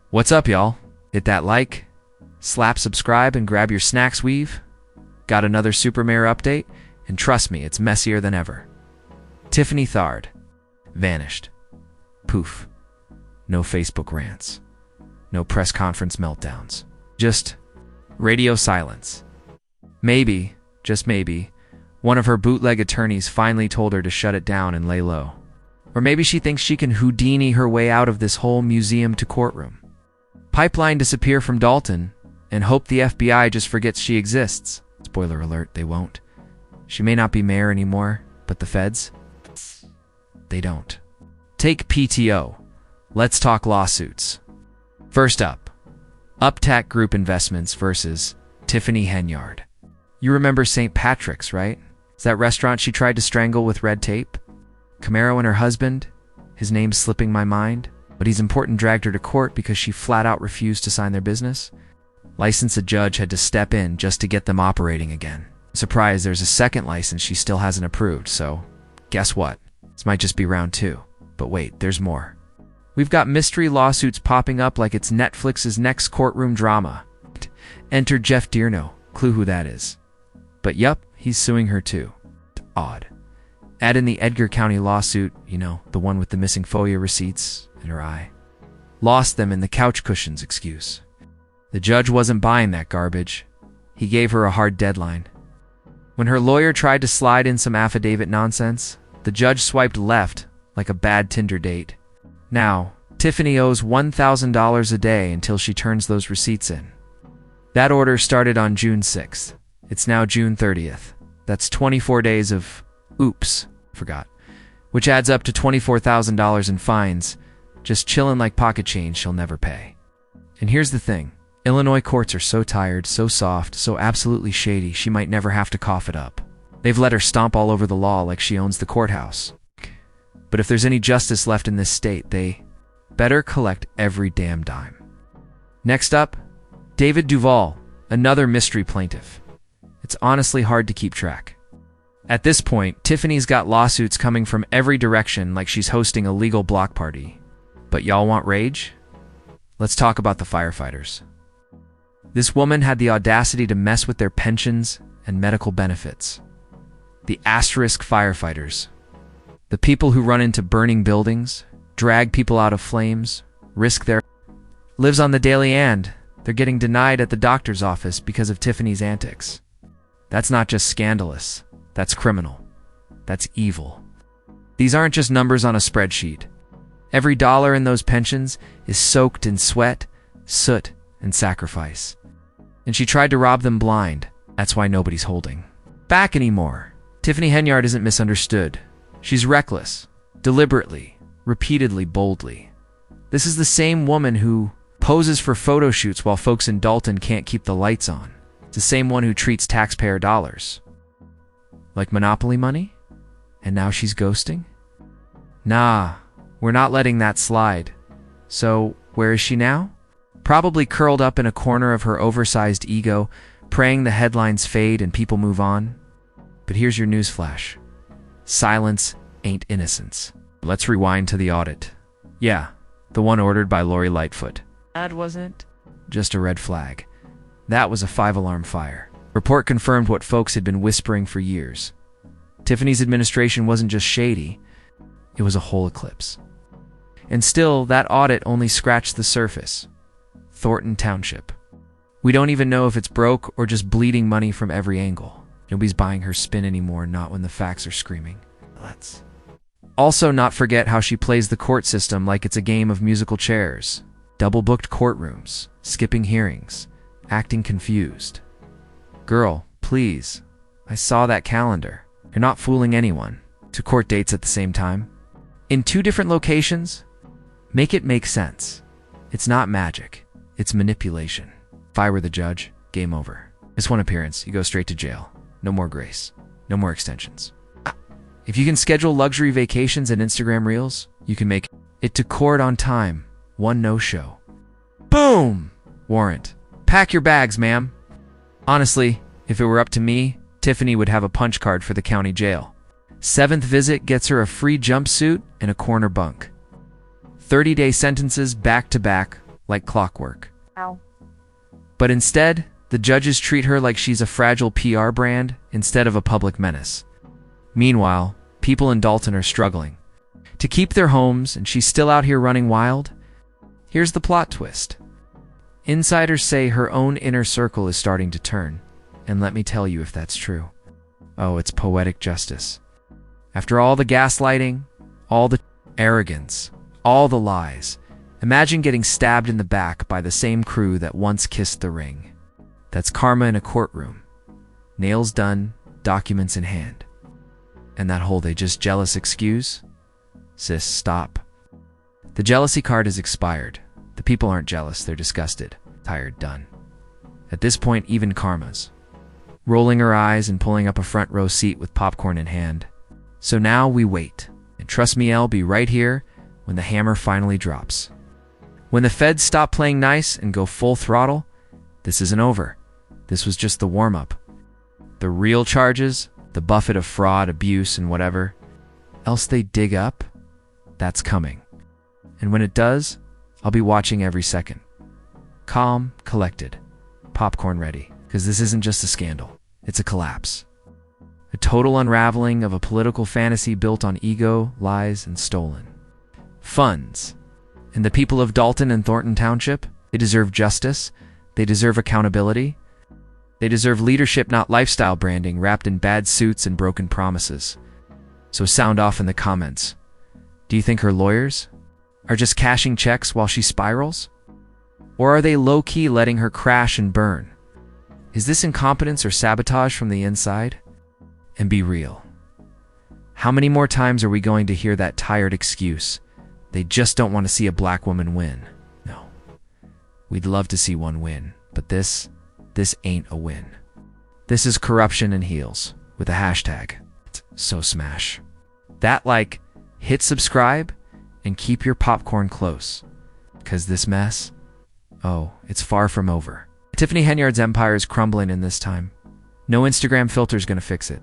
What's up, y'all? Hit that like, slap subscribe, and grab your snacks weave. Got another Super Mayor update, and trust me, it's messier than ever. Tiffany Henyard vanished. Poof. No Facebook rants. No press conference meltdowns. Just radio silence. Maybe, just maybe, one of her bootleg attorneys finally told her to shut it down and lay low. Or maybe she thinks she can Houdini her way out of this whole museum to courtroom. Pipeline disappear from Dolton and hope the FBI just forgets she exists. Spoiler alert, they won't. She may not be mayor anymore, but the feds? They don't. Take PTO. Let's talk lawsuits. First up, Uptack Group Investments versus Tiffany Henyard. You remember St. Patrick's, right? It's that restaurant she tried to strangle with red tape? Camaro and her husband? His name's slipping my mind. But he's important dragged her to court because she flat out refused to sign their business. Licensed judge had to step in just to get them operating again. Surprise, there's a second license she still hasn't approved, so guess what? This might just be round 2. But wait, there's more. We've got mystery lawsuits popping up like it's Netflix's next courtroom drama. Enter Jeff Dearno. Clue who that is. But yup, he's suing her too. Odd. Add in the Edgar County lawsuit, you know, the one with the missing FOIA receipts in her eye. Lost them in the couch cushions excuse. The judge wasn't buying that garbage. He gave her a hard deadline. When her lawyer tried to slide in some affidavit nonsense, the judge swiped left like a bad Tinder date. Now, Tiffany owes $1,000 a day until she turns those receipts in. That order started on June 6th. It's now June 30th. That's 24 days of oops, forgot. Which adds up to $24,000 in fines, just chillin' like pocket change she'll never pay. And here's the thing. Illinois courts are so tired, so soft, so absolutely shady, she might never have to cough it up. They've let her stomp all over the law like she owns the courthouse. But if there's any justice left in this state, they better collect every damn dime. Next up, David Duvall, another mystery plaintiff. It's honestly hard to keep track. At this point, Tiffany's got lawsuits coming from every direction like she's hosting a legal block party. But y'all want rage? Let's talk about the firefighters. This woman had the audacity to mess with their pensions and medical benefits. The asterisk firefighters. The people who run into burning buildings, drag people out of flames, risk their lives on the daily, and they're getting denied at the doctor's office because of Tiffany's antics. That's not just scandalous. That's criminal. That's evil. These aren't just numbers on a spreadsheet. Every dollar in those pensions is soaked in sweat, soot, and sacrifice. And she tried to rob them blind. That's why nobody's holding back anymore. Tiffany Henyard isn't misunderstood. She's reckless, deliberately, repeatedly, boldly. This is the same woman who poses for photo shoots while folks in Dolton can't keep the lights on. It's the same one who treats taxpayer dollars like monopoly money? And now she's ghosting? Nah, we're not letting that slide. So, where is she now? Probably curled up in a corner of her oversized ego, praying the headlines fade and people move on. But here's your newsflash. Silence ain't innocence. Let's rewind to the audit. Yeah, the one ordered by Lori Lightfoot. That wasn't just a red flag. That was a 5-alarm fire. Report confirmed what folks had been whispering for years. Tiffany's administration wasn't just shady, it was a whole eclipse. And still, that audit only scratched the surface. Thornton Township. We don't even know if it's broke or just bleeding money from every angle. Nobody's buying her spin anymore, not when the facts are screaming. Let's also not forget how she plays the court system like it's a game of musical chairs. Double-booked courtrooms, skipping hearings, acting confused. Girl, please. I saw that calendar. You're not fooling anyone. 2 court dates at the same time. In 2 different locations? Make it make sense. It's not magic. It's manipulation. If I were the judge, game over. This one appearance, you go straight to jail. No more grace. No more extensions. If you can schedule luxury vacations and Instagram reels, you can make it to court on time. 1 no-show. Boom! Warrant. Pack your bags, ma'am. Honestly, if it were up to me, Tiffany would have a punch card for the county jail. 7th visit gets her a free jumpsuit and a corner bunk. 30-day sentences back to back, like clockwork. Ow. But instead, the judges treat her like she's a fragile PR brand instead of a public menace. Meanwhile, people in Dolton are struggling to keep their homes, and she's still out here running wild. Here's the plot twist. Insiders say her own inner circle is starting to turn, and let me tell you if that's true. Oh, it's poetic justice. After all the gaslighting, all the arrogance, all the lies, imagine getting stabbed in the back by the same crew that once kissed the ring. That's karma in a courtroom. Nails done, documents in hand. And that whole "they just jealous" excuse? Sis, stop. The jealousy card has expired. The people aren't jealous, they're disgusted, tired, done. At this point, even karma's rolling her eyes and pulling up a front row seat with popcorn in hand. So now we wait. And trust me, I'll be right here when the hammer finally drops. When the feds stop playing nice and go full throttle, this isn't over. This was just the warm-up. The real charges, the buffet of fraud, abuse, and whatever else they dig up, that's coming. And when it does, I'll be watching every second. Calm, collected, popcorn ready, because this isn't just a scandal. It's a collapse. A total unraveling of a political fantasy built on ego, lies, and stolen funds. And the people of Dolton and Thornton Township, they deserve justice. They deserve accountability. They deserve leadership, not lifestyle branding wrapped in bad suits and broken promises. So sound off in the comments. Do you think her lawyers are just cashing checks while she spirals? Or are they low-key letting her crash and burn? Is this incompetence or sabotage from the inside? And be real. How many more times are we going to hear that tired excuse? They just don't want to see a black woman win. No. We'd love to see one win, but this ain't a win. This is corruption in heels with a hashtag. It's so smash. That like, hit subscribe and keep your popcorn close. Because this mess, oh, it's far from over. Tiffany Henyard's empire is crumbling in this time. No Instagram filter's gonna fix it.